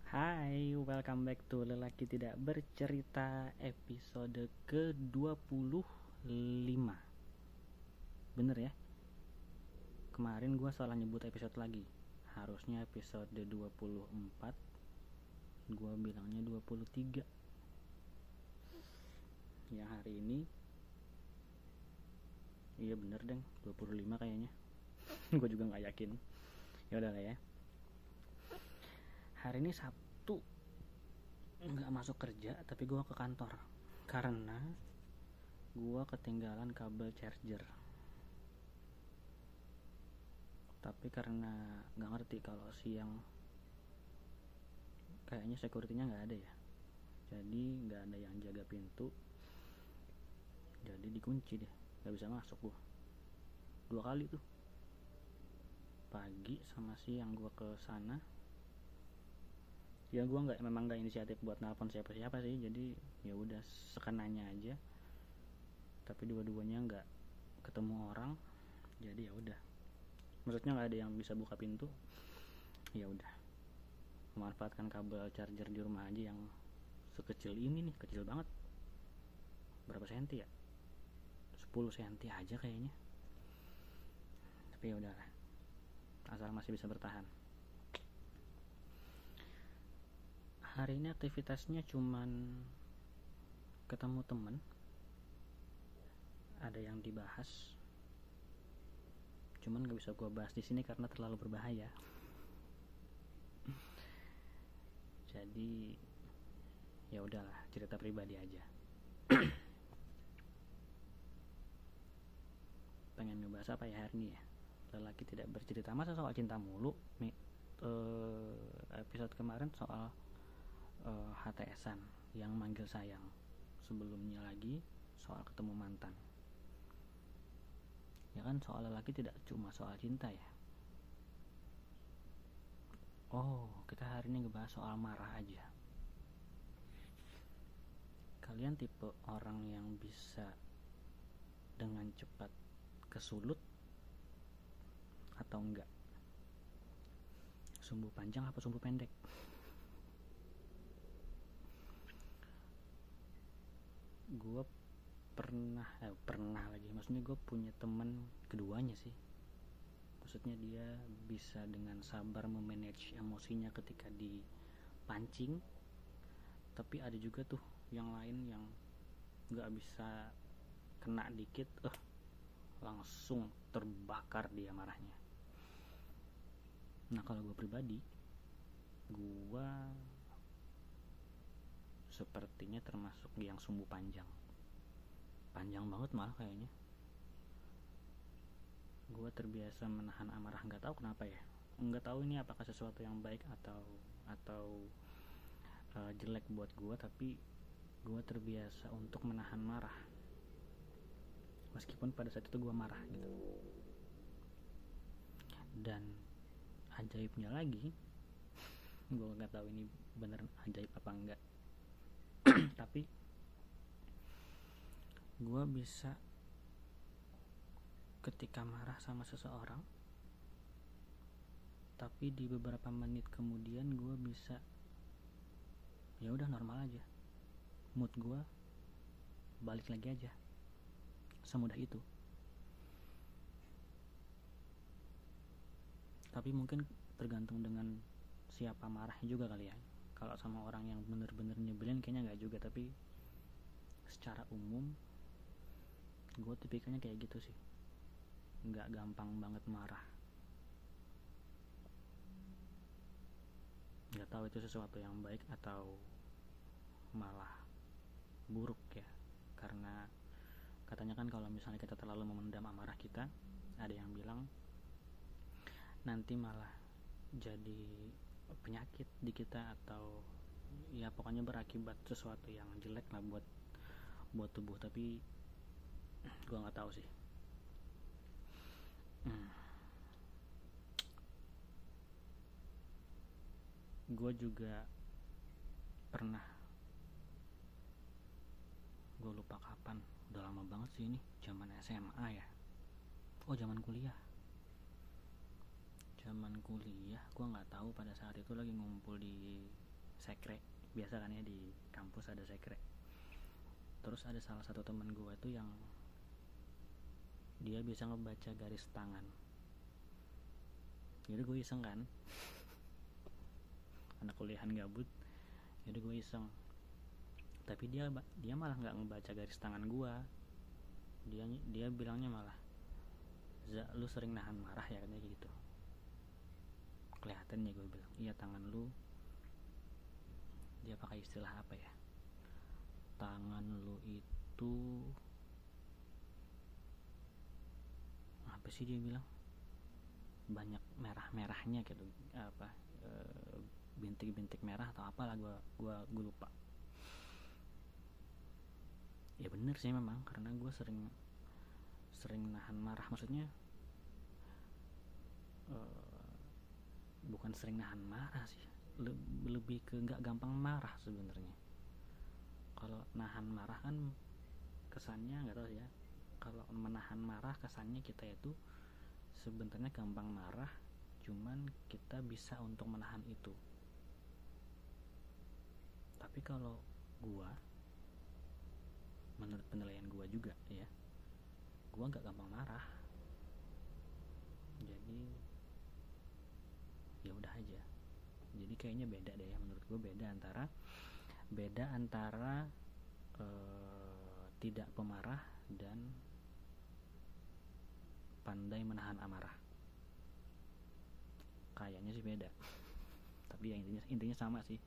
Hai, welcome back to Lelaki Tidak Bercerita episode ke-25. Bener ya? Kemarin gue salah nyebut episode lagi. Harusnya episode 24. Gue bilangnya 23. Yang hari ini iya bener deng, 25 kayaknya. Gue juga gak yakin. Ya udah lah ya. Hari ini Sabtu, nggak masuk kerja tapi gue ke kantor karena gue ketinggalan kabel charger. Tapi karena nggak ngerti kalau siang kayaknya securitynya nggak ada ya, jadi nggak ada yang jaga pintu, jadi dikunci deh, nggak bisa masuk. Gue 2 kali tuh, pagi sama siang gue ke sana. Ya gue memang nggak inisiatif buat nelpon siapa-siapa sih, jadi ya udah sekenanya aja. Tapi dua-duanya nggak ketemu orang, jadi ya udah. Maksudnya nggak ada yang bisa buka pintu. Ya udah, memanfaatkan kabel charger di rumah aja yang sekecil ini nih, kecil banget. Berapa senti ya? 10 senti aja kayaknya. Tapi ya udahlah, asal masih bisa bertahan. Hari ini aktivitasnya cuman ketemu temen, ada yang dibahas, cuman gak bisa gue bahas di sini karena terlalu berbahaya. Jadi ya udahlah, cerita pribadi aja. Pengen ngebahas apa ya hari ini ya? Lelaki tidak bercerita, masa soal cinta mulu? Episode kemarin soal HTS-an yang manggil sayang. Sebelumnya lagi soal ketemu mantan. Ya kan, soal lelaki tidak cuma soal cinta ya. Oh, kita hari ini ngebahas soal marah aja. Kalian tipe orang yang bisa dengan cepat kesulut atau enggak? Sumbu panjang apa sumbu pendek? Gue pernah lagi, maksudnya gue punya teman keduanya sih. Maksudnya dia bisa dengan sabar memanage emosinya ketika dipancing. Tapi ada juga tuh yang lain yang gak bisa kena dikit langsung terbakar dia marahnya. Nah kalau gue pribadi, gue sepertinya termasuk yang sumbu panjang banget malah kayaknya. Gue terbiasa menahan amarah, nggak tahu kenapa ya, nggak tahu ini apakah sesuatu yang baik atau jelek buat gue, tapi gue terbiasa untuk menahan marah meskipun pada saat itu gue marah gitu. Dan ajaibnya lagi, gue nggak tahu ini beneran ajaib apa enggak, tapi gue bisa ketika marah sama seseorang, tapi di beberapa menit kemudian gue bisa ya udah normal aja, mood gue balik lagi aja, semudah itu. Tapi mungkin tergantung dengan siapa marahnya juga kali ya. Kalau sama orang yang bener-bener nyebelin kayaknya nggak juga, tapi secara umum gue tipikalnya kayak gitu sih, nggak gampang banget marah. Nggak tahu itu sesuatu yang baik atau malah buruk ya, karena katanya kan kalau misalnya kita terlalu memendam amarah kita, ada yang bilang nanti malah jadi penyakit di kita, atau ya pokoknya berakibat sesuatu yang jelek lah buat tubuh. Tapi gue nggak tahu sih. Gue juga pernah, gue lupa kapan, udah lama banget sih ini, zaman SMA ya. Zaman kuliah gue nggak tahu pada saat itu lagi ngumpul di sekre. Biasa kan ya di kampus ada sekre. Terus ada salah satu teman gue tuh yang dia bisa ngebaca garis tangan. Jadi gue iseng kan, anak kuliahan gabut, jadi gue iseng. Tapi dia malah nggak ngebaca garis tangan gue. Dia bilangnya malah, "Za, lu sering nahan marah ya," katanya gitu. Kelihatannya, gue bilang, "Iya, tangan lu," dia pakai istilah apa ya, tangan lu itu apa sih dia bilang, banyak merah-merahnya gitu, apa, bintik-bintik merah atau apalah, gue lupa. Ya bener sih memang, karena gue sering nahan marah. Maksudnya bukan sering nahan marah sih, lebih ke nggak gampang marah sebenarnya. Kalau nahan marah kan kesannya nggak tahu ya, kalau menahan marah kesannya kita itu sebenarnya gampang marah, cuman kita bisa untuk menahan itu. Tapi kalau gua, menurut penilaian gua juga ya, gua nggak gampang marah. Jadi ya udah aja. Jadi kayaknya beda deh ya, menurut gua beda antara tidak pemarah dan pandai menahan amarah. Kayaknya sih beda. Tapi ya intinya sama sih.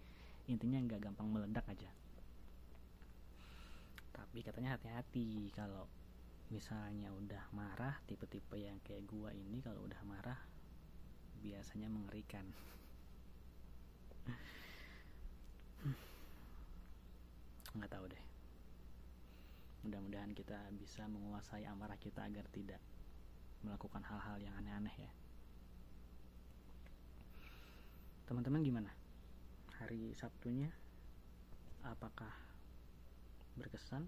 Intinya nggak gampang meledak aja. Tapi katanya hati-hati kalau misalnya udah marah, tipe-tipe yang kayak gua ini kalau udah marah biasanya mengerikan. Nggak tahu deh. Mudah-mudahan kita bisa menguasai amarah kita agar tidak melakukan hal-hal yang aneh-aneh ya. Teman-teman gimana? Hari Sabtunya apakah berkesan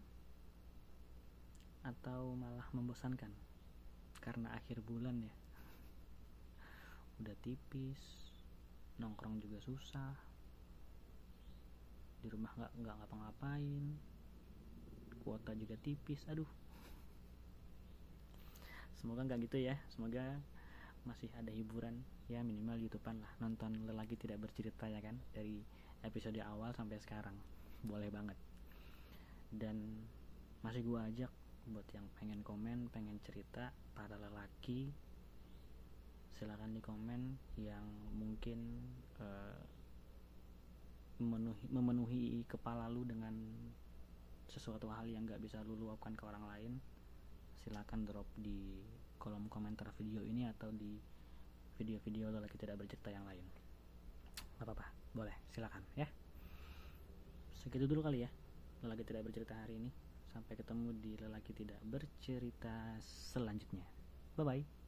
atau malah membosankan? Karena akhir bulan ya. Udah tipis, nongkrong juga susah, di rumah nggak ngapa-ngapain, kuota juga tipis. Aduh, semoga nggak gitu ya. Semoga masih ada hiburan ya, minimal YouTubean lah, nonton Lelaki Tidak Bercerita ya kan, dari episode awal sampai sekarang. Boleh banget. Dan masih gue ajak buat yang pengen komen, pengen cerita, para lelaki, silakan di komen yang mungkin memenuhi kepala lu dengan sesuatu hal yang gak bisa lu luapkan ke orang lain. Silakan drop di kolom komentar video ini atau di video-video Lelaki Tidak Bercerita yang lain. Gak apa-apa, boleh, silakan ya. Segitu dulu kali ya Lelaki Tidak Bercerita hari ini. Sampai ketemu di Lelaki Tidak Bercerita selanjutnya. Bye bye.